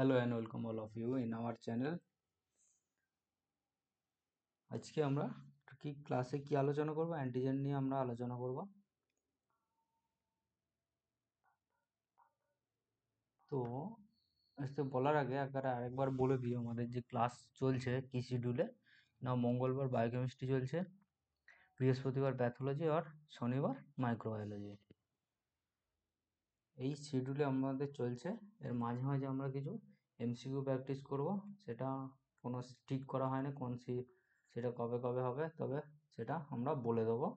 Hello and welcome all of you in our channel. আজকে আমরা ক্লাসে কি আলোচনা করব? অ্যান্টিজেন নিয়ে আমরা আলোচনা করব। তো আজকে বলার আগে আরেকবার বলে দিই, আমাদের যে ক্লাস চলছে কি শিডিউলে না, মঙ্গলবার বায়োকেমিস্ট্রি চলছে, বৃহস্পতিবার প্যাথোলজি আর শনিবার মাইক্রোবায়োলজি। এই শিডিউলে আমাদের চলছে। এর মাঝে মাঝে আমরা কিছু এমসিকিউ প্র্যাকটিস করব। সেটা কোনো ঠিক করা হয়নি সেটা কবে কবে হবে, তবে সেটা আমরা বলে দেবো।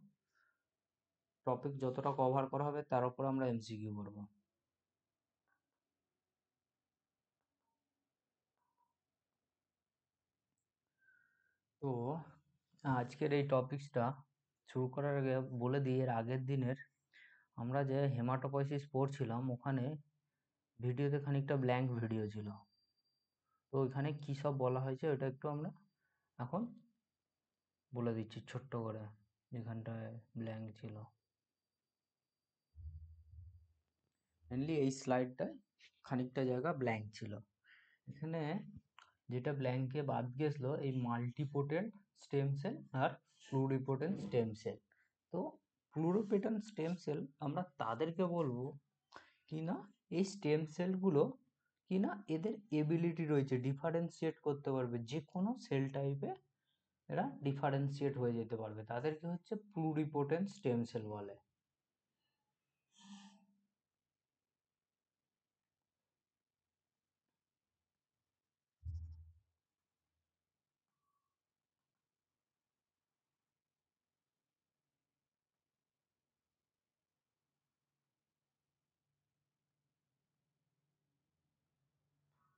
টপিক যতটা কভার করা হবে তার উপর আমরা এমসিকিউ করব। তো আজকের এই টপিকসটা শুরু করার আগে বলে দিই, এর আগের দিনের আমরা যে হেমাটোপয়সিস পড়ছিলাম ওখানে ভিডিওতে খানিকটা ব্ল্যাঙ্ক ভিডিও ছিল। তো ওইখানে কী সব বলা হয়েছে ওটা একটু আমরা এখন বলে দিচ্ছি ছোট্ট করে, যেখানটায় ব্ল্যাঙ্ক ছিল। মেনলি এই স্লাইডটায় খানিকটা জায়গা ব্ল্যাঙ্ক ছিল। এখানে যেটা ব্ল্যাঙ্কে বাদ গেছিলো এই মাল্টিপোটেন্ট স্টেম সেল আর প্লুরিপোটেন্ট স্টেম সেল। তো প্লুরিপোটেন্ট স্টেম সেল আমরা তাদেরকে বলবো কিনা এই স্টেম সেলগুলো কিনা এদের এবিলিটি রয়েছে ডিফারেন্সিয়েট করতে পারবে, যে কোনো সেল টাইপে এরা ডিফারেন্সিয়েট হয়ে যেতে পারবে, তাদেরকে হচ্ছে প্লুরিপোটেন্ট স্টেম সেল বলে।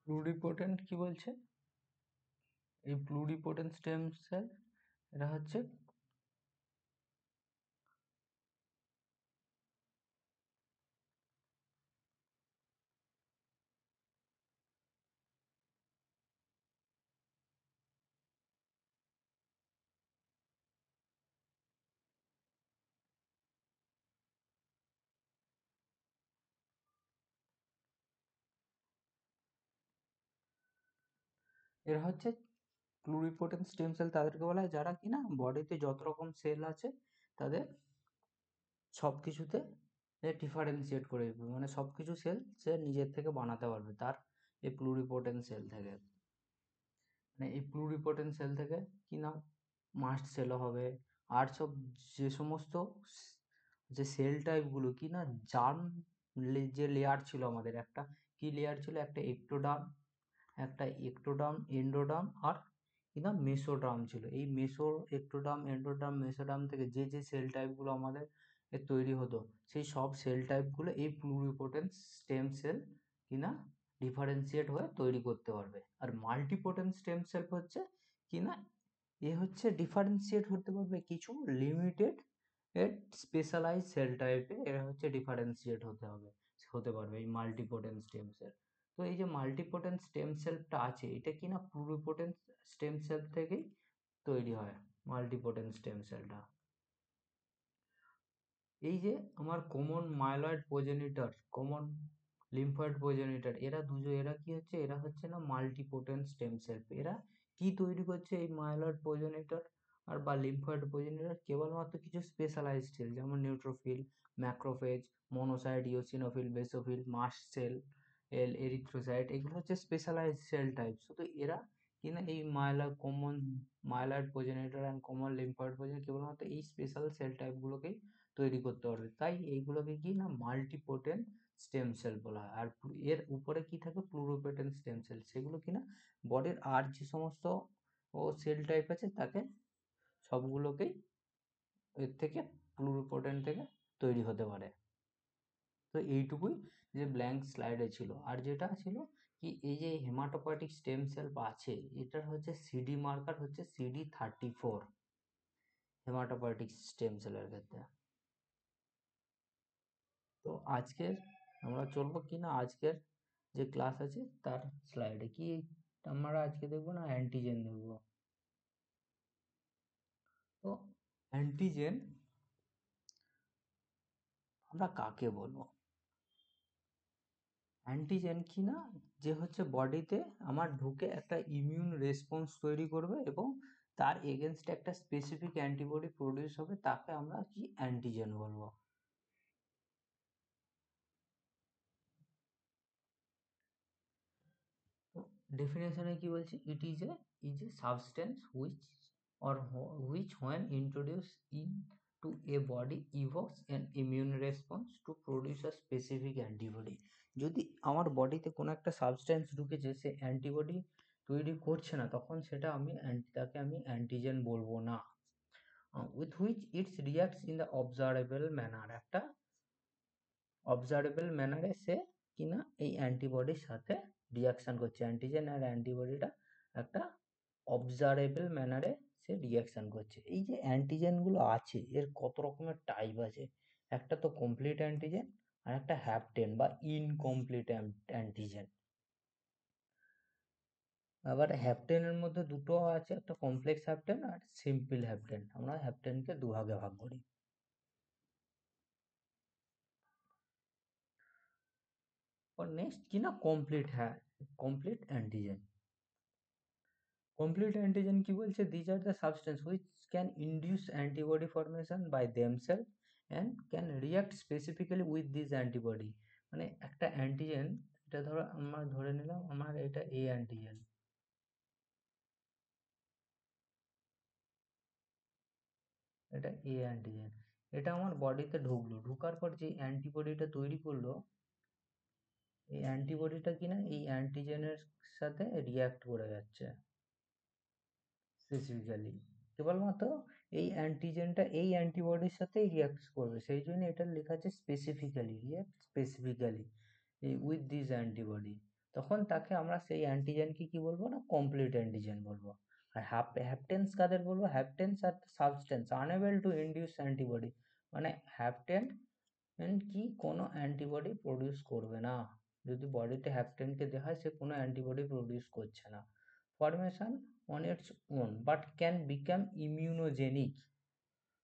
প্লুরিপোটেন্ট কি বলছে? এই প্লুরিপোটেন্ট স্টেম সেল এরা হচ্ছে এরা হচ্ছে প্লুরিপোটেন্ট স্টেম সেল তাদেরকে বলা হয় যারা কিনা বডিতে যত রকম সেল আছে তাদের সব কিছুতে ডিফারেন্সিয়েট করে দিবে, মানে সব কিছু সেল সে নিজের থেকে বানাতে পারবে তার এই প্লুরিপোটেন্ট সেল থেকে। মানে এই প্লুরিপোটেন্ট সেল থেকে কিনা মাস্ট সেলও হবে, আর সব যে সমস্ত যে সেল টাইপগুলো কিনা জার্ম যে লেয়ার ছিল আমাদের, একটা কি লেয়ার ছিল, একটা এক্টোডার্ম এন্ডোডার্ম আর কিনা মেসোডার্ম ছিল। এই এক্টোডার্ম এন্ডোডার্ম মেসোডার্ম থেকে যে যে সেল টাইপগুলো আমাদের তৈরি হতো, সেই সব সেল টাইপগুলো এই প্লুরিপোটেন্ট স্টেম সেল কিনা ডিফারেন্সিয়েট হয়ে তৈরি করতে পারবে। আর মাল্টিপোটেন্ট স্টেম সেল হচ্ছে কিনা হচ্ছে ডিফারেন্সিয়েট হতে পারবে কিছু লিমিটেড স্পেশালাইজ সেল টাইপে, এরা হচ্ছে ডিফারেন্সিয়েট হতে পারবে এই মাল্টিপোটেন্ট স্টেম সেল। তো এই যে মাল্টিপোটেন্ট স্টেম সেলটা আছে এটা কিনা প্লুরিপোটেন্ট স্টেম সেল থেকেই তৈরি হয়। মাল্টিপোটেন্ট স্টেম সেলটা এই যে আমার common myeloid progenitor, common lymphoid progenitor, এরা কি হচ্ছে, এরা হচ্ছে না মাল্টিপোটেন্ট স্টেম সেল। এরা কি তৈরি করছে এই মাইলয়েড প্রোজেনিটর আর বা লিম্ফয়েড প্রোজেনিটর? কেবলমাত্র কিছু স্পেশালাইজড সেল যেমন neutrophil, macrophage, monocyte, eosinophil, basophil, mast cell, erythrocyte, এগুলো হচ্ছে স্পেশালাইজড সেল টাইপ। শুধু এরা কিনা এই common myeloid progenitor and common lymphoid progenitor কেবলমাত্র এই স্পেশাল সেল টাইপগুলোকেই তৈরি করতে পারবে, তাই এইগুলোকে কি না মাল্টিপোটেন্ট স্টেম সেল বলা হয়। আর এর উপরে কি থাকে প্লুরিপোটেন্ট স্টেম সেল, সেগুলো কিনা বডির আর যে সমস্ত সেল টাইপ আছে তাকে সবগুলোকেই এর থেকে প্লুরিপোটেন্ট থেকে তৈরি হতে পারে। তো এইটুকুই যে ব্ল্যাঙ্ক স্লাইডে ছিল। আর যেটা ছিল কি এই যে হেমাটোপয়েটিক স্টেম সেল আছে এটার হচ্ছে সিডি মার্কার হচ্ছে CD34 হেমাটোপয়েটিক স্টেম সেলের ক্ষেত্রে। তো আজকের আমরা চলবো কিনা আজকের যে ক্লাস আছে তার স্লাইডে কি আমরা আজকে দেখবো না অ্যান্টিজেন দেখবো। তো অ্যান্টিজেন আমরা কাকে বলবো? অ্যান্টিজেন কি না, যে হচ্ছে বডিতে আমার ঢুকে একটা ইমিউন রেসপন্স তৈরি করবে এবং তার এগেনস্টে একটা স্পেসিফিক অ্যান্টিবডি প্রডিউস হবে, তাকে আমরা কি অ্যান্টিজেন বলবো। তো ডেফিনেশনে কি বলছে, it is a substance which when introduced into a body evokes an immune response to produce a specific antibody। যদি আমার বডিতে কোনো একটা সাবস্টেন্স ঢুকেছে, সে অ্যান্টিবডি তৈরি করছে না, তখন সেটা তাকে আমি অ্যান্টিজেন বলবো না। With which it's reacts in the observable manner, একটা অবজারভেবল ম্যানারে সে কিনা এই অ্যান্টিবডির সাথে রিয়াকশন করছে, অ্যান্টিজেন আর অ্যান্টিবডিটা একটা অবজারেবল ম্যানারে সে রিয়াকশন করছে। এই যে অ্যান্টিজেনগুলো আছে, এর কত রকমের টাইপ আছে। একটা তো কমপ্লিট অ্যান্টিজেন, আর একটা হ্যাপটেন বা ইনকমপ্লিট অ্যান্টিজেন। আবার হ্যাপটেনের মধ্যে দুটো আছে, একটা কমপ্লেক্স হ্যাপটেন আর সিম্পল হ্যাপটেন। আমরা হ্যাপটেনকে দুভাগে ভাগ করি। और नेक्स्ट की ना कमप्लीट है, कमप्लीट एंटीजन। কমপ্লিট অ্যান্টিজেন কি বলছে, these are the substance which can induce antibody formation by themselves and can react specifically with this antibody. মানে একটা অ্যান্টিজেন, এটা ধরো আমরা ধরে নিলাম আমার এটা এ অ্যান্টিজেন, এটা এ অ্যান্টিজেন, এটা আমার বডিতে ঢুকলো, ঢুকার পর যে অ্যান্টিবডিটা তৈরি করলো, এই অ্যান্টিবডিটা কিনা এই অ্যান্টিজেনের সাথে রিয়াক্ট করে যাচ্ছে স্পেসিফিক্যালি। কেবলমাত্র এই অ্যান্টিজেনটা এই অ্যান্টিবডির সাথেই রিয়াক্ট করবে, সেই জন্য এটা লেখা আছে specifically, react specifically with this antibody. তখন তাকে আমরা সেই অ্যান্টিজেনকে কি বলবো না, কমপ্লিট অ্যান্টিজেন বলবো। আর হ্যাপটেন্স কাদের বলবো, haptens are substance unable to induce antibody. মানে হ্যাপটেন কি কোনো অ্যান্টিবডি প্রডিউস করবে না, যদি বডিতে হ্যাপটেনকে দেওয়া হয় সে কোনো অ্যান্টিবডি প্রডিউস করছে না। Formation on its own but can become immunogenic,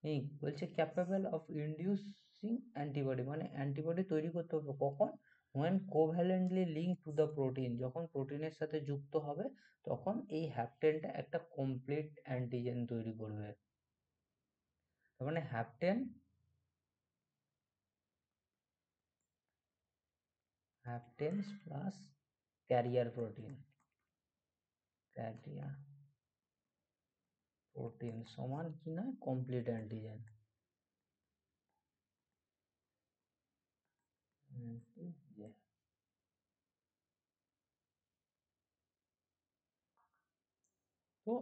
এই বলছে ক্যাপেবল অফ ইন্ডিউসিং অ্যান্টিবডি, মানে অ্যান্টিবডি তৈরি করতে হবে কখন, when covalently linked to the protein, যখন প্রোটিনের সাথে যুক্ত হবে তখন এই হ্যাপটেনটা একটা কমপ্লিট অ্যান্টিজেন তৈরি করবে। তার মানে haptens plus carrier protein, carrier protein সমান কি না কমপ্লিট অ্যান্টিজেন। তো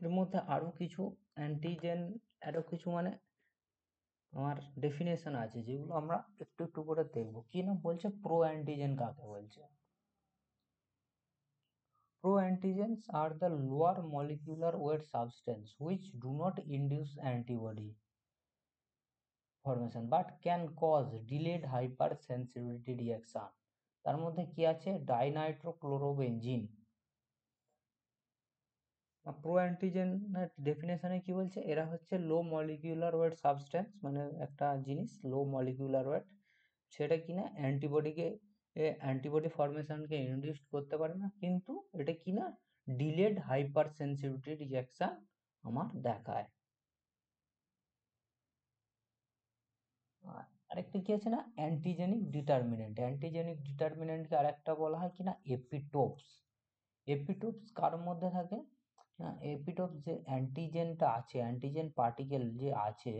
এর মধ্যে আরো কিছু অ্যান্টিজেন, আরো কিছু মানে আমার ডেফিনেশন আছে, যেগুলো আমরা একটু একটু করে দেখবো। কি না বলছে, প্রো অ্যান্টিজেন কাকে বলছে। Pro antigens are the lower molecular weight substance which do not induce antibody formation but can cause delayed hyper sensitivity reaction. তার মধ্যে কি আছে, ডাইনাইট্রোক্লোরোবেনজিন। প্রো অ্যান্টিজেনের ডেফিনেশনে কি বলছে, এরা হচ্ছে লো মলিকিউলার ওয়েট সাবস্টেন্স, মানে একটা জিনিস লো মলিকিউলার ওয়েট, সেটা কিনা অ্যান্টিবডি ফর্মেশনকে ইন্ডিউস করতে পারে না, কিন্তু এটা কিনা ডিলেড হাইপার সেন্সিটিভিটি রিঅ্যাকশন আমার দেখায়। আরেকটা কি আছে না, অ্যান্টিজেনিক ডিটারমিনেন্ট। অ্যান্টিজেনিক ডিটারমিনেন্টকে আরেকটা বলা হয় কিনা এপিটোপস। এপিটোপস কার মধ্যে থাকে না, এপিটোপস যে অ্যান্টিজেনটা আছে, অ্যান্টিজেন পার্টিকেল যে আছে,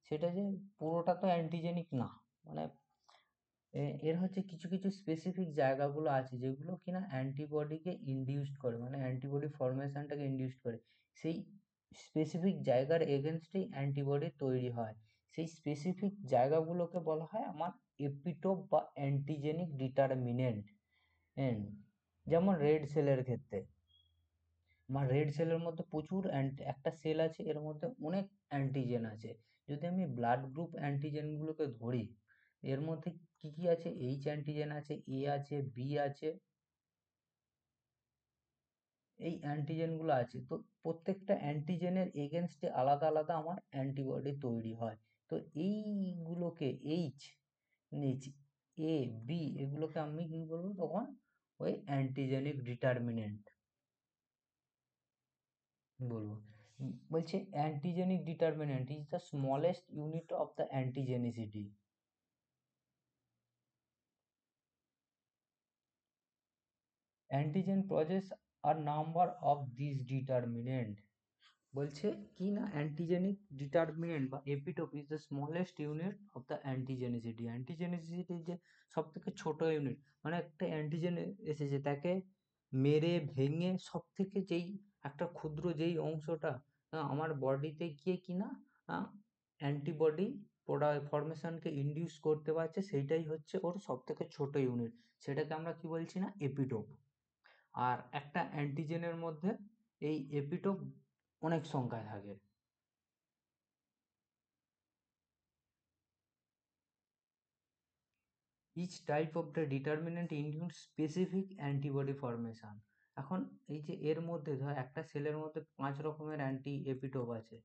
সেটা যে পুরোটা তো অ্যান্টিজেনিক না, মানে এর হচ্ছে কিছু কিছু স্পেসিফিক জায়গাগুলো আছে যেগুলো কিনা অ্যান্টিবডিকে ইনডিউসড করে, মানে অ্যান্টিবডি ফর্মেশনটাকে ইনডিউসড করে, সেই স্পেসিফিক জায়গার এগেনস্টেই অ্যান্টিবডি তৈরি হয়। সেই স্পেসিফিক জায়গাগুলোকে বলা হয় আমার এপিটোপ বা অ্যান্টিজেনিক ডিটারমিনেন্ট। যেমন রেড সেলের ক্ষেত্রে, আমার রেড সেলের মধ্যে প্রচুর একটা সেল আছে, এর মধ্যে অনেক অ্যান্টিজেন আছে। যদি আমি ব্লাড গ্রুপ অ্যান্টিজেনগুলোকে ধরি, এর মধ্যে কি কি আছে, এইচ অ্যান্টিজেন আছে, এ আছে, বি আছে, এই অ্যান্টিজেনগুলো আছে। তো প্রত্যেকটা অ্যান্টিজেনের এগেনস্টে আলাদা আলাদা আমার অ্যান্টিবডি তৈরি হয়। তো এইগুলোকে এইচ এ বি এগুলোকে আমি কি বলবো তখন ওই অ্যান্টিজেনিক ডিটারমিনেন্ট বলবো। বলছে antigenic determinant is the smallest unit of the antigenicity. Antigen process are number of this determinant. বলছে কি না অ্যান্টিজেনিক ডিটারমিনেন্ট বা epitope is the smallest unit of the antigenicity. Antigenicity যে সব থেকে ছোট ইউনিট, মানে একটা অ্যান্টিজেন এসেছে তাকে মেরে ভেঙে সব থেকে যেই একটা ক্ষুদ্র যেই অংশটা আমার বডিতে গিয়ে কিনা অ্যান্টিবডি ফর্মেশনকে ইনডিউস করতে পারছে, সেইটাই হচ্ছে ওর সব থেকে ছোট ইউনিট, সেটাকে আমরা কি বলছি না এপিটোপ। আর একটা অ্যান্টিজেনের মধ্যে এই এপিটোপ অনেক সংখ্যায় থাকে। Each type of the determinant include specific antibody formation. এখন এই যে এর মধ্যে ধর একটা সেলের মধ্যে 5 রকমের অ্যান্টি এপিটোপ আছে,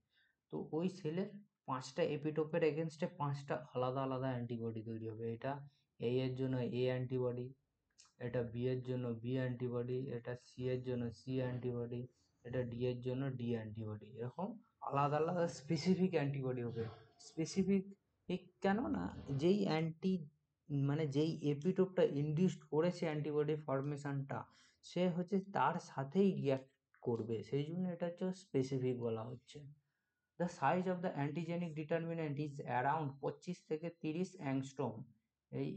তো ওই সেলের 5টা এপিটোপের এগেনস্টে 5টা আলাদা আলাদা অ্যান্টিবডি তৈরি হবে। এটা এ এর জন্য এ অ্যান্টিবডি, এটা বি এর জন্য বি অ্যান্টিবডি, এটা সি এর জন্য সি অ্যান্টিবডি, এটা ডি এর জন্য ডি অ্যান্টিবডি, এরকম আলাদা আলাদা স্পেসিফিক অ্যান্টিবডি হবে। স্পেসিফিক কেন না, যেই মানে যেই এপিটোপটা ইনডিউসড করেছে অ্যান্টিবডি ফর্মেশনটা, সে হচ্ছে তার সাথেই রিয়াক্ট করবে, সেই জন্য এটা হচ্ছে স্পেসিফিক বলা হচ্ছে। The size of the antigenic determinant is around 25 থেকে 30 অ্যাংস্ট্রম। এই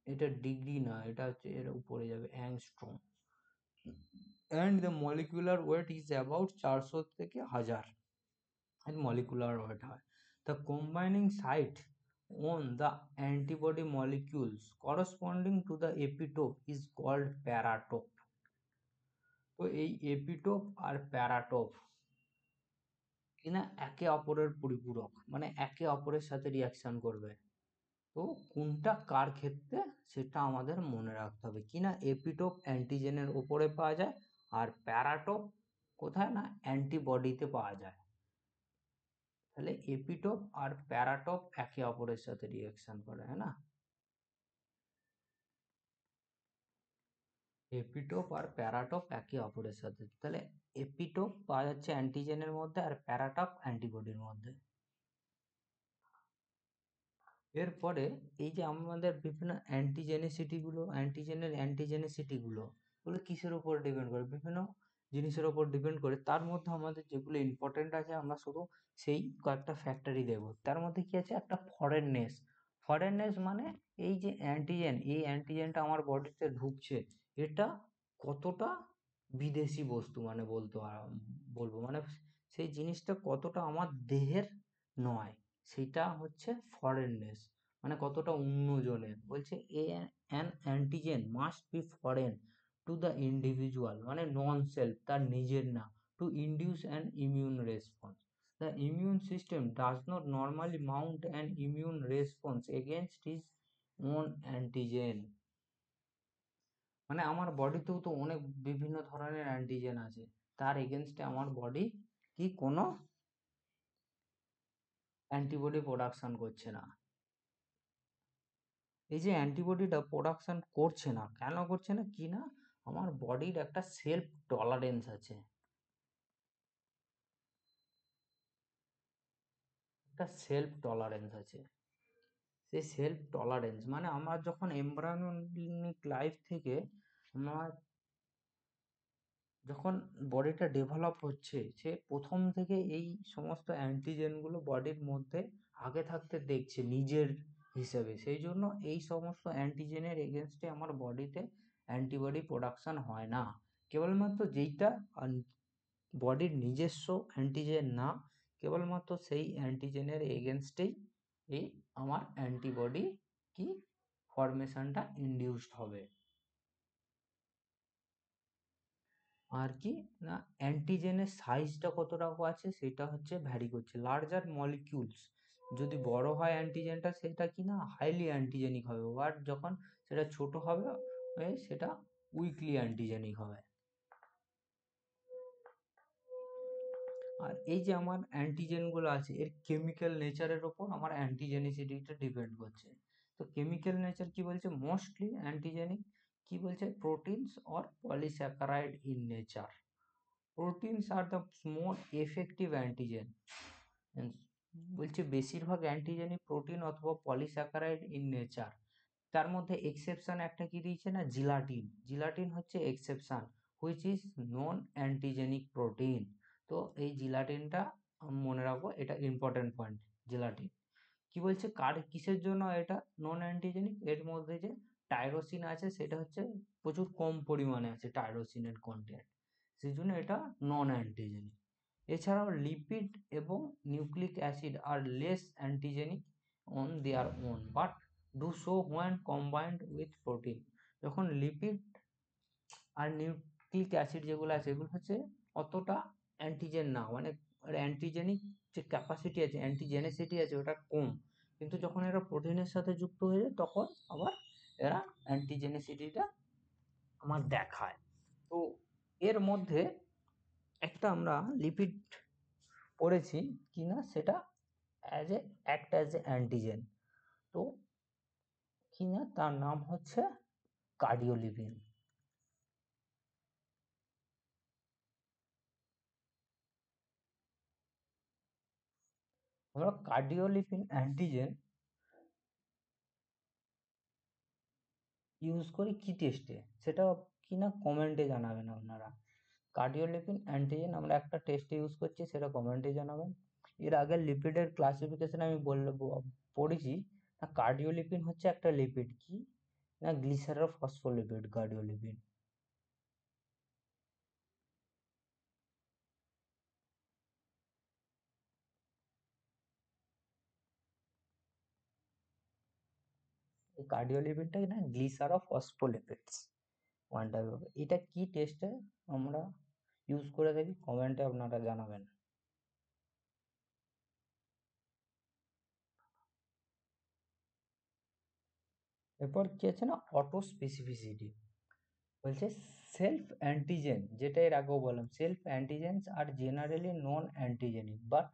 এটা ডিগ্রি না, এটা হচ্ছে এর উপরে যাবে angstrom. And the molecular weight is about 400 থেকে 1000 এর মলিকুলার ওয়েট হয়। The combining site on the antibody molecules corresponding to the epitope is called paratope. তো এই এপিটোপ আর প্যারাটোপ কিনা একে অপরের পরিপূরক, মানে একে অপরের সাথে রিয়াকশন করবে। তো কোনটা কার ক্ষেত্রে সেটা আমাদের মনে রাখতে হবে। কিনা এপিটোপ অ্যান্টিজেনের উপরে পাওয়া যায়, আর প্যারাটোপ কোথায় না অ্যান্টিবডিতে পাওয়া যায়। তাহলে এপিটোপ আর প্যারাটোপ একে অপরের সাথে রিয়াকশন করে, হ্যাঁ না। এপিটোপ আর প্যারাটোপ একে অপরের সাথে, তাহলে এপিটোপ পাওয়া যাচ্ছে অ্যান্টিজেনের মধ্যে আর প্যারাটোপ অ্যান্টিবডির মধ্যে। এরপরে এই যে আমাদের বিভিন্ন অ্যান্টিজেনিসিটিগুলো ওগুলো কিসের উপর ডিপেন্ড করে, বিভিন্ন জিনিসের উপর ডিপেন্ড করে। তার মধ্যে আমাদের যেগুলো ইম্পর্টেন্ট আছে আমরা শুধু সেই কয়েকটা ফ্যাক্টরই দেবো। তার মধ্যে কি আছে, একটা ফরেননেস। ফরেননেস মানে এই যে অ্যান্টিজেন, এই অ্যান্টিজেনটা আমার বডিতে ঢুকছে, এটা কতটা বিদেশি বস্তু, মানে বলবো মানে সেই জিনিসটা কতটা আমার দেহের নয়, সেটা হচ্ছে ফরেননেস, মানে কতটা অন্যজনের। বলছে an antigen must be foreign to the individual, মানে নন সেলফ, তার নিজের না, to induce an immune response. The immune system does not normally mount an immune response against his own antigen. মানে আমার বডিতেও তো অনেক বিভিন্ন ধরনের অ্যান্টিজেন আছে, তার এগেনস্টে আমার বডি কি কোনো অ্যান্টিবডি প্রোডাকশন করছে না। এই যে অ্যান্টিবডিটা প্রোডাকশন করছে না, কেন করছে না, কি না আমার বডির একটা সেলফ টলারেন্স আছে, একটা সেলফ টলারেন্স আছে। সেই সেলফ টলারেন্স মানে আমার যখন এমব্রায়োনিক লাইফ থেকে আমার যখন বডিটা ডেভেলপ হচ্ছে, সে প্রথম থেকে এই সমস্ত অ্যান্টিজেনগুলো বডির মধ্যে আগে থাকতে দেখছে নিজের হিসেবে, সেই জন্য এই সমস্ত অ্যান্টিজেনের এগেনস্টে আমার বডিতে অ্যান্টিবডি প্রোডাকশন হয় না। কেবলমাত্র যেইটা বডির নিজস্ব অ্যান্টিজেন না, কেবলমাত্র সেই অ্যান্টিজেনের এগেনস্টেই এই আমার অ্যান্টিবডি কি ফরমেশনটা ইনডিউসড হবে। আর কি না অ্যান্টিজেনের সাইজটা কতটা আছে সেটা হচ্ছে ভ্যারি করছে। লার্জার মলিকিউলস যদি বড় হয় অ্যান্টিজেনটা, সেটা কি না হাইলি অ্যান্টিজেনিক হবে, বাট যখন সেটা ছোট হবে সেটা উইকলি অ্যান্টিজেনিক হবে। আর এই যে আমার অ্যান্টিজেনগুলো আছে এর কেমিক্যাল নেচারের ওপর আমার অ্যান্টিজেনিসিটিটা ডিপেন্ড করছে। তো কেমিক্যাল নেচার কি বলছে, মোস্টলি অ্যান্টিজেনিক, কি বলছে, proteins or polysaccharide in nature. Proteins are the more effective antigen, বলছে বেশিরভাগ অ্যান্টিজেনিক প্রোটিন অথবা পলিস্যাকারাইড ইন নেচার। তার মধ্যে এক্সেপশন একটা কি দিয়েছে না, জিলাটিন। জিলাটিন হচ্ছে exception, which is non antigenic protein. তো এই জিলাটিনটা মনে রাখবো, এটা ইম্পর্টেন্ট পয়েন্ট। জিলাটিন কি বলছে, কিসের জন্য এটা নন অ্যান্টিজেনিক, এর মধ্যে যে টাইরোসিন আছে সেটা হচ্ছে প্রচুর কম পরিমাণে আছে টাইরোসিনের কন্টেন্ট, সেই জন্য এটা নন অ্যান্টিজেনিক। এছাড়াও লিপিড এবং nucleic acid are less antigenic on their own, but do so when combined with protein. যখন লিপিড আর নিউক্লিক অ্যাসিড যেগুলো আছে এগুলো হচ্ছে অতটা অ্যান্টিজেন না, মানে অ্যান্টিজেনিক যে ক্যাপাসিটি আছে, অ্যান্টিজেনেসিটি আছে ওটা কম, কিন্তু যখন এরা প্রোটিনের সাথে যুক্ত হয়ে যায় তখন আবার এরা অ্যান্টিজেনেসিটিটা আমার দেখায়। তো এর মধ্যে একটা আমরা লিপিড পড়েছি কিনা, সেটা অ্যাক্ট অ্যাজ এ অ্যান্টিজেন, তো কিনা তার নাম হচ্ছে কার্ডিওলিপিন। আমরা কার্ডিওলিপিন অ্যান্টিজেন ইউজ করি কি টেস্টে, সেটা কিনা কমেন্টে জানাবেন আপনারা। কার্ডিওলিপিন অ্যান্টিজেন আমরা একটা টেস্টে ইউজ করছি, সেটা কমেন্টে জানাবেন। এর আগে লিপিডের ক্লাসিফিকেশন আমি পড়েছি না, কার্ডিওলিপিন হচ্ছে একটা লিপিড, কি না, গ্লিসারোফসফোলিপিড কার্ডিওলিপিন। এই কার্ডিওলিপিডটা না গ্লিসারোফসফোলিপিডস ওয়ান টাইপ অফ। এটা কি টেস্টে আমরা ইউজ করে থাকি, কমেন্টে আপনারা জানাবেন। এরপর কি আছে না, অটো স্পেসিফিসিটি, বলছে সেলফ অ্যান্টিজেন, যেটা এর আগেও বললাম, self antigens are generally non antigenic, but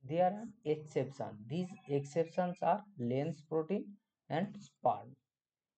there are exception, this exceptions are lens protein and sperm.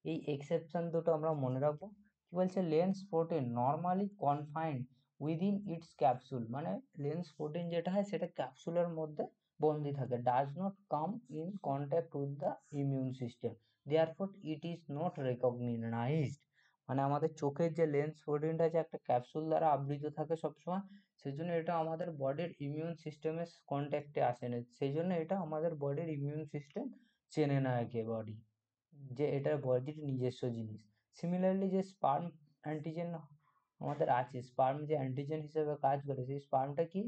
এই এক্সেপশন দুটো আমরা মনে রাখবো। কি বলছে, lens protein normally confined within its capsule, মানে লেন্স প্রোটিন যেটা হয় সেটা ক্যাপসুলের মধ্যে বন্দি থাকে, does not come in contact with the immune system, therefore it is not recognised. মানে আমাদের চোখের যে লেন্স প্রোটিনটা আছে একটা ক্যাপসুল দ্বারা আবৃত থাকে সবসময়, সেই জন্য এটা আমাদের বডির ইমিউন সিস্টেমের কন্ট্যাক্টে আসে না, সেই জন্য এটা আমাদের বডির ইমিউন সিস্টেম চেনে না একেবারেই, যে এটা বডির নিজস্ব জিনিস। সিমিলারলি যে স্পার্ম অ্যান্টিজেন আমাদের আছে, স্পার্ম যে অ্যান্টিজেন হিসেবে কাজ করে, সেই স্পার্মটা কি,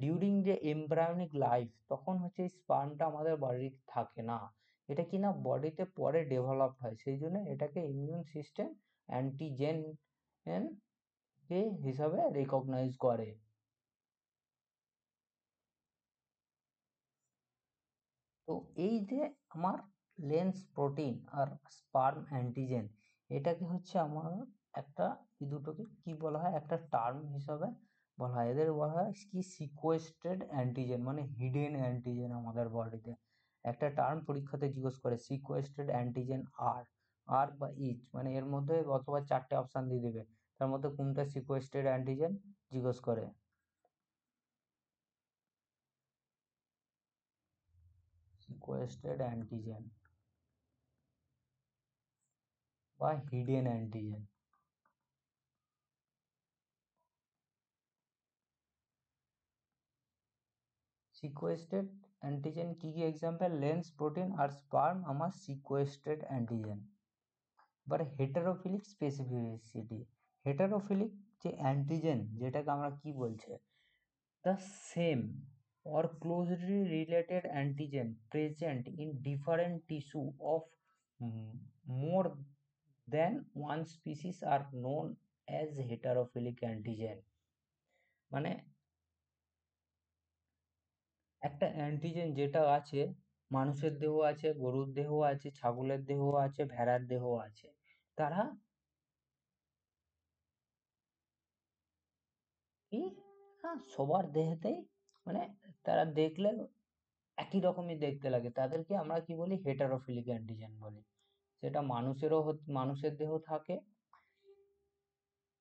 ডিউরিং যে এমব্রায়োনিক লাইফ তখন হচ্ছে এই স্পার্মটা আমাদের বডিতে থাকে না, এটা কি না বডিতে পরে ডেভেলপ হয়, সেই জন্য এটাকে ইমিউন সিস্টেম অ্যান্টিজেন হিসাবে রেকগনাইজ করে। তো এই যে আমার লেন্স প্রোটিন আর স্পার্ম অ্যান্টিজেন, এটাকে হচ্ছে আমার একটা, এই দুটোকে কি বলা হয়, একটা টার্ম হিসাবে বলা হয়, এদের বলা হয় কি সিকোয়েস্টেড অ্যান্টিজেন, মানে হিডেন অ্যান্টিজেন আমাদের বডিতে। একটা টার্ম পরীক্ষাতে জিজ্ঞেস করে, সিকোয়েস্টেড অ্যান্টিজেন আর, আর বা ইচ, মানে এর মধ্যে অথবা চারটে অপশান দিয়ে দেবে, তার মধ্যে কোনটা সিকোয়েস্টেড অ্যান্টিজেন জিজ্ঞেস করে। সিকোয়েস্টেড অ্যান্টিজেন বা হিডেন অ্যান্টিজেন। সিকোয়েস্টেড অ্যান্টিজেন কি কি এক্সাম্পল, লেন্স প্রোটিন আর স্পার্ম আমার সিকোয়েস্টেড অ্যান্টিজেন। এবার হেটারোফিলিক স্পেসিফিসিটি, হেটারোফিলিক যে অ্যান্টিজেন যেটাকে আমরা কি বলছে, the same or closely related antigen present in different tissue of more than one species are known as heterophilic antigen। মানে একটা অ্যান্টিজেন যেটা আছে, মানুষের দেহ আছে, গরুর দেহ আছে, ছাগলের দেহ আছে, ভেড়ার দেহ আছে, তারা কি, সবার দেহেতেই, মানে তারা দেখলে একই রকমই দেখতে লাগে, তাদেরকে আমরা কি বলি, হেটারোফিলিক অ্যান্টিজেন বলি। সেটা মানুষের দেহ থাকে,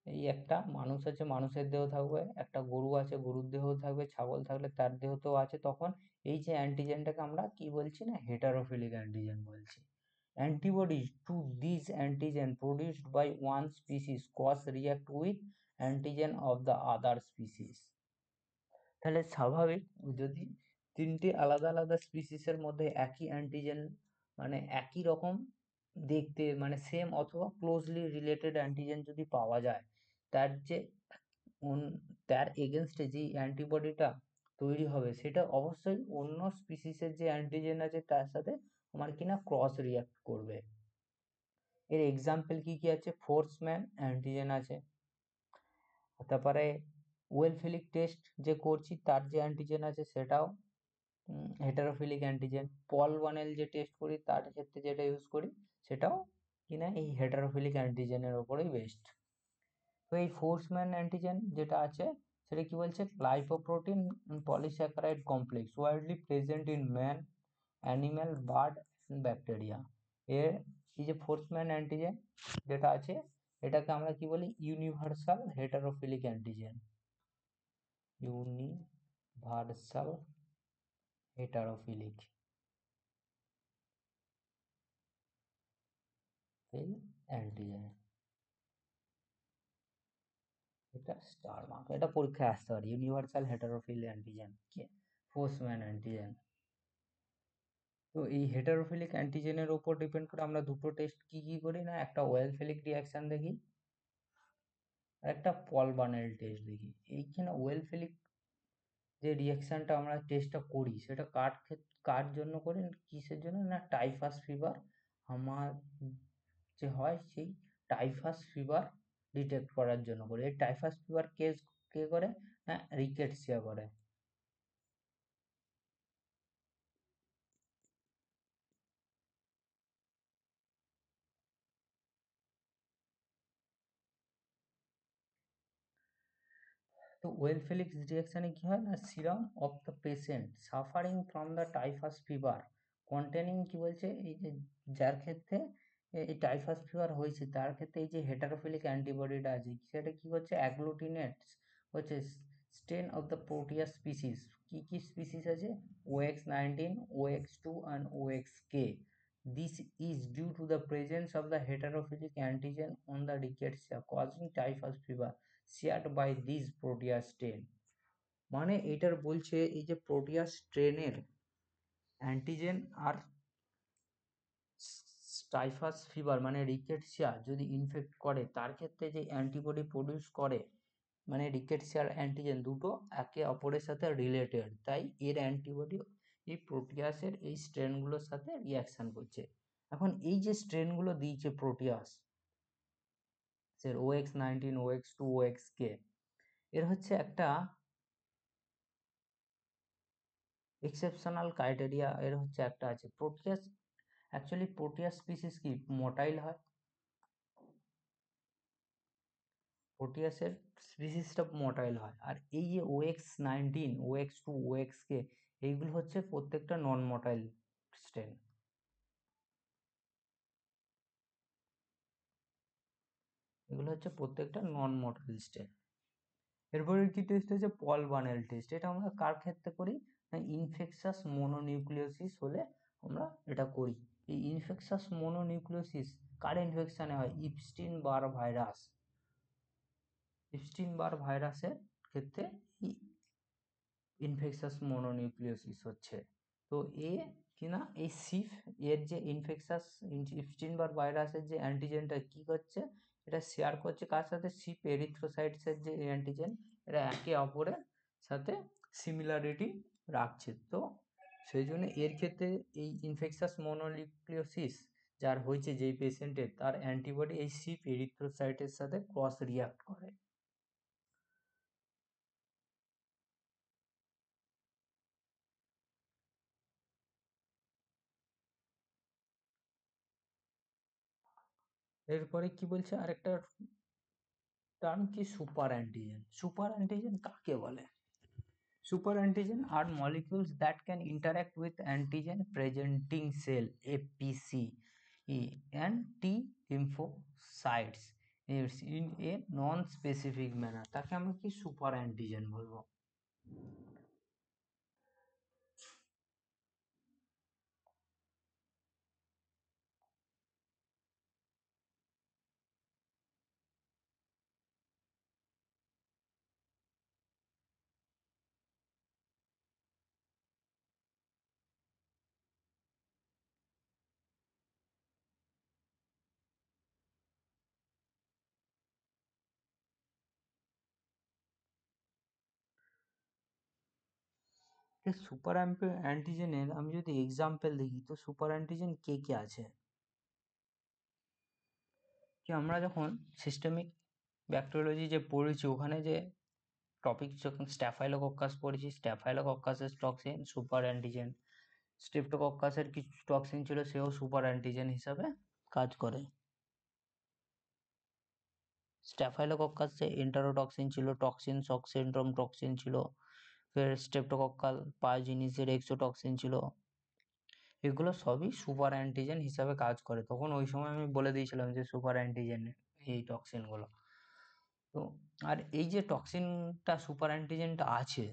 এই একটা মানুষ আছে, মানুষের দেহ থাকবে, একটা গরু আছে, গরুর দেহ থাকবে, ছাগল থাকলে তার দেহতেও আছে, তখন এই যে অ্যান্টিজেনটাকে আমরা কি বলছি না, হেটারোফিলিক অ্যান্টিজেন বলছি। Antibodies to these antigen produced by one species cross react with antigen of the other species. তাহলে স্বাভাবিক, যদি তিনটি আলাদা আলাদা স্পিসিসের মধ্যে একই অ্যান্টিজেন, মানে একই রকম দেখতে, মানে সেম অথবা ক্লোজলি রিলেটেড অ্যান্টিজেন যদি পাওয়া যায়, তার যে তার এগেনস্টে যে অ্যান্টিবডিটা তৈরি হবে, সেটা অবশ্যই অন্য স্পিসিসের যে অ্যান্টিজেন আছে তার সাথে আমার কিনা ক্রস রিয়াক্ট করবে। এর এক্সাম্পল কি কি আছে, ফোর্সম্যান অ্যান্টিজেন আছে, তারপরে ওয়েলফিলিক টেস্ট যে করছি তার যে অ্যান্টিজেন আছে সেটাও হেটারোফিলিক অ্যান্টিজেন। পল ওয়ানেল যে টেস্ট করি তার ক্ষেত্রে যেটা ইউজ করি সেটাও কিনা এই হেটারোফিলিক অ্যান্টিজেনের ওপরেই বেসড। তো এই ফোর্সম্যান অ্যান্টিজেন যেটা আছে সেটা কি বলছে, glycoprotein polysaccharide complex widely present in man, animal, bird and bacteria. এর এই যে ফোর্সম্যান অ্যান্টিজেন যেটা আছে, এটাকে আমরা কি বলি, ইউনিভার্সাল হেটারোফিলিক অ্যান্টিজেন, ইউনিভার্সাল হেটারোফিলিক এই অ্যান্টিজেন। এটা স্টার মার্ক, এটা পরীক্ষায় আসতে পারে, ইউনিভার্সাল হেটারোফিল অ্যান্টিজেন কি, ফোর্সম্যান অ্যান্টিজেন। তো এই হেটারোফিলিক অ্যান্টিজেনের উপর ডিপেন্ড করে আমরা দুটো টেস্ট কি কি করি না, একটা ওয়েলফিলিক রিয়াকশন দেখি আর একটা পল বার্নেল টেস্ট দেখি। এইখানে ওয়েলফিলিক যে রিয়াকশনটা আমরা টেস্টটা করি সেটা কার জন্য করি, কিসের জন্য না, টাইফাস ফিভার আমার যে হয় সেই টাইফাস ফিভার ডিটেক্ট করার জন্য করি। এই টাইফাস ফিভার কেস কে করে না, রিকেটসিয়া করে। তো ওয়েলফিলিক রিঅ্যাকশনে কি হয় না, serum of the patient suffering from the typhus fever containing কি বলছে, এই যে যার ক্ষেত্রে এই টাইফাস ফিভার হয়েছে তার ক্ষেত্রে এই যে হেটারোফিলিক অ্যান্টিবডিটা আছে সেটা কি হচ্ছে, অ্যাগ্লুটিনেটস হচ্ছে স্টেন অফ দ্য প্রোটিয়াস স্পিসিস। কি কি স্পিসিস আছে, OX19, OX2 and OXK. This is due to the presence of the heterophilic antigen on the rickettsia causing typhus fever shared by these proteus strain। মানে এটার বলছে এই যে প্রোটিয়াস স্ট্রেনের অ্যান্টিজেন আর typhus fever মানে rickettsia যদি in fact করে তার ক্ষেত্রে যে অ্যান্টিবডি প্রডিউস করে, মানে রিকেটসিয়ার অ্যান্টিজেন দুটো একে অপরের সাথে রিলেটেড, তাই এর অ্যান্টিবডি এই প্রোটিয়াসের এই স্ট্রেনগুলোর সাথে রিয়াকশন করছে। এখন এই যে স্ট্রেনগুলো দিয়েছে প্রোটিয়াস এর OX19, OX2, OXK, এর হচ্ছে একটা এক্সেপশনাল ক্রাইটেরিয়া, এর হচ্ছে একটা আছে, প্রোটিয়াস অ্যাকচুয়ালি প্রোটিয়াস স্পিসিস কি মোটাইল হয়, প্রোটিয়াসের স্পিসিসটা মোটাইল হয়, আর এই যে OX19, OX2, OXK এইগুলো হচ্ছে প্রত্যেকটা নন মোটাইল স্ট্রেন। এগুলো হচ্ছে প্রত্যেকটা নন মোটাইল স্ট্রেন। এরপরে কি টেস্ট আছে, পল বানেল টেস্ট। এটা আমরা কার ক্ষেত্রে করি না, ইনফেকশাস মোনোনিউক্লিওসিস হলে আমরা এটা করি। এই ইনফেকশাস মোনোনিউক্লিওসিস কার ইনফেকশনে হয়, ইপস্টিন বার ভাইরাস, ইপস্টিন বার ভাইরাসের ক্ষেত্রে ইনফেকশাস মোনোনিউক্লিওসিস হচ্ছে। তো কিনা এই সিফ এর যে ইনফেকশাস ইপস্টিন বার ভাইরাসের যে অ্যান্টিজেনটা কি করছে, এটা শেয়ার করছে কার সাথে, সিপ এরিথ্রোসাইটসের যে অ্যান্টিজেন, এটা একে অপরের সাথে সিমিলারিটি রাখছে। তো সেই জন্য এর ক্ষেত্রে এই ইনফেকশাস মোনোনিউক্লিওসিস যার হয়েছে যেই পেশেন্টের, তার অ্যান্টিবডি এই সিপ এরিথ্রোসাইটের সাথে ক্রস রিয়াক্ট করে। এরপরে কি বলছে আরেকটা টার্ম কি, সুপার অ্যান্টিজেন। সুপার অ্যান্টিজেন কাকে বলে, Super antigen are molecules that can interact with antigen presenting cell APC and T lymphocytes in a non-specific manner. তাকে আমরা কি সুপার অ্যান্টিজেন বলবো। সুপার অ্যান্টিজেনের আমি যদি এক্সাম্পল দেখি তো সুপার অ্যান্টিজেন কে কে আছে, কি আমরা যখন সিস্টেমিক ব্যাকটেরিওলজি যে পড়েছি ওখানে যে টপিক যখন স্ট্যাফাইলোকক্কাস পড়েছি, স্ট্যাফাইলোকক্কাসের টক্সিন সুপার অ্যান্টিজেন, স্ট্রেপ্টোকক্কাসের কিছু টক্সিন ছিল সেও সুপার অ্যান্টিজেন হিসাবে কাজ করে। স্ট্যাফাইলোকক্কাসে এন্টারোটক্সিন ছিল, টক্সিন শক সিন্ড্রোম টক্সিন ছিল, ফের স্ট্রেপ্টোকক্কাল পায়োজিনিসের এক্সোটক্সিন ছিল। এগুলো সবই সুপার অ্যান্টিজেন হিসাবে কাজ করে। তখন ওই সময় আমি বলে দিয়েছিলাম যে সুপার অ্যান্টিজেন এই টক্সিনগুলো। তো আর এই যে টক্সিনটা সুপার অ্যান্টিজেনটা আছে,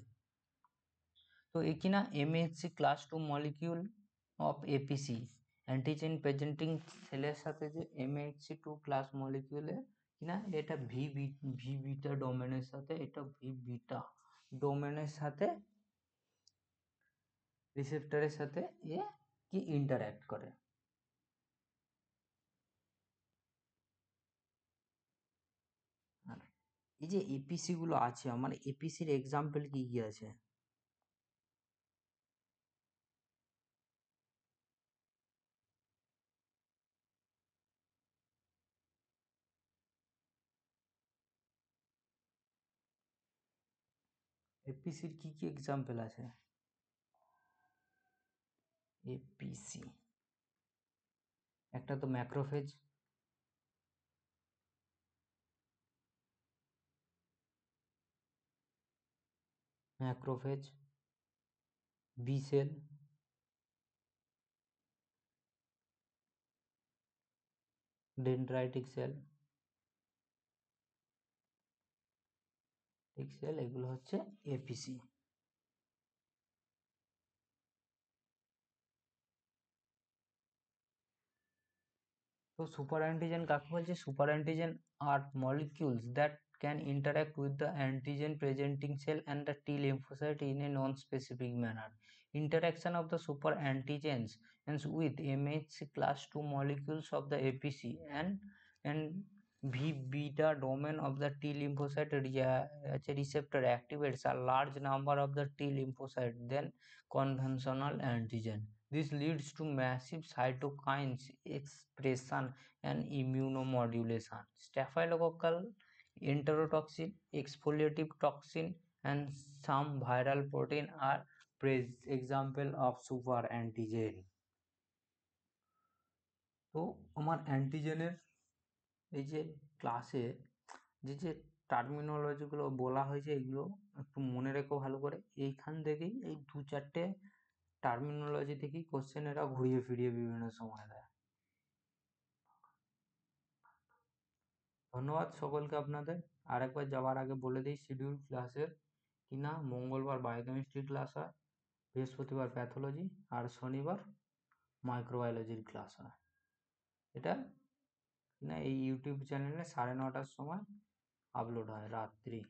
তো এই কিনা MHC class 2 molecule of APC antigen presenting সেলের সাথে যে MHC2 ক্লাস মলিকিউলে কিনা এটা ভি বিটা ডোমেনের সাথে, এটা ভি বিটা ডোমেনের সাথে রিসেপ্টরের সাথে এ কি ইন্টারঅ্যাক্ট করে। এই যে এপিসি গুলো আছে আমার, এপিসির এক্সাম্পল কি কি আছে? এপিসির কি কি এক্সাম্পল আছে? এপিসি একটা তো macrophage, macrophage, B cell, dendritic cell, ঠিক সেল, এগুলো হচ্ছে এপিসি। তো সুপার অ্যান্টিজেন কাকে বলছে? Super antigen are molecules that can interact with the antigen presenting cell and the T lymphocyte in a non-specific manner. Interaction of the super antigens and with MHC class 2 molecules of the APC and V beta domain of the T lymphocyte receptor activates a large number of the T lymphocyte than conventional antigen. This leads to massive cytokines expression and immunomodulation. Staphylococcal enterotoxin, exfoliative toxin, and some viral protein are example of super antigen. তো আমার অ্যান্টিজেনের এই যে ক্লাসে যে টার্মিনোলজিগুলো বলা হয়েছে এগুলো একটু মনে রেখো ভালো করে। এইখান থেকেই এই দু চারটে টার্মিনোলজি থেকেই কোশ্চেন এরা ঘুরিয়ে ফিরিয়ে বিভিন্ন সময় দেয়। ধন্যবাদ সকলকে আপনাদের। আরেকবার যাওয়ার আগে বলে দিই শিডিউল ক্লাসের কিনা মঙ্গলবার বায়োকেমিস্ট্রি ক্লাস হয়, বৃহস্পতিবার প্যাথোলজি, আর শনিবার মাইক্রোবায়োলজির ক্লাস হয়। এটা কিনা এই ইউটিউব চ্যানেলে 9:30টার সময় আপলোড হয় রাত্রি।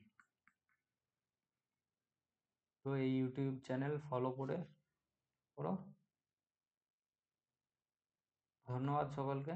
তো এই ইউটিউব চ্যানেল ফলো করে করো। ধন্যবাদ সকলকে।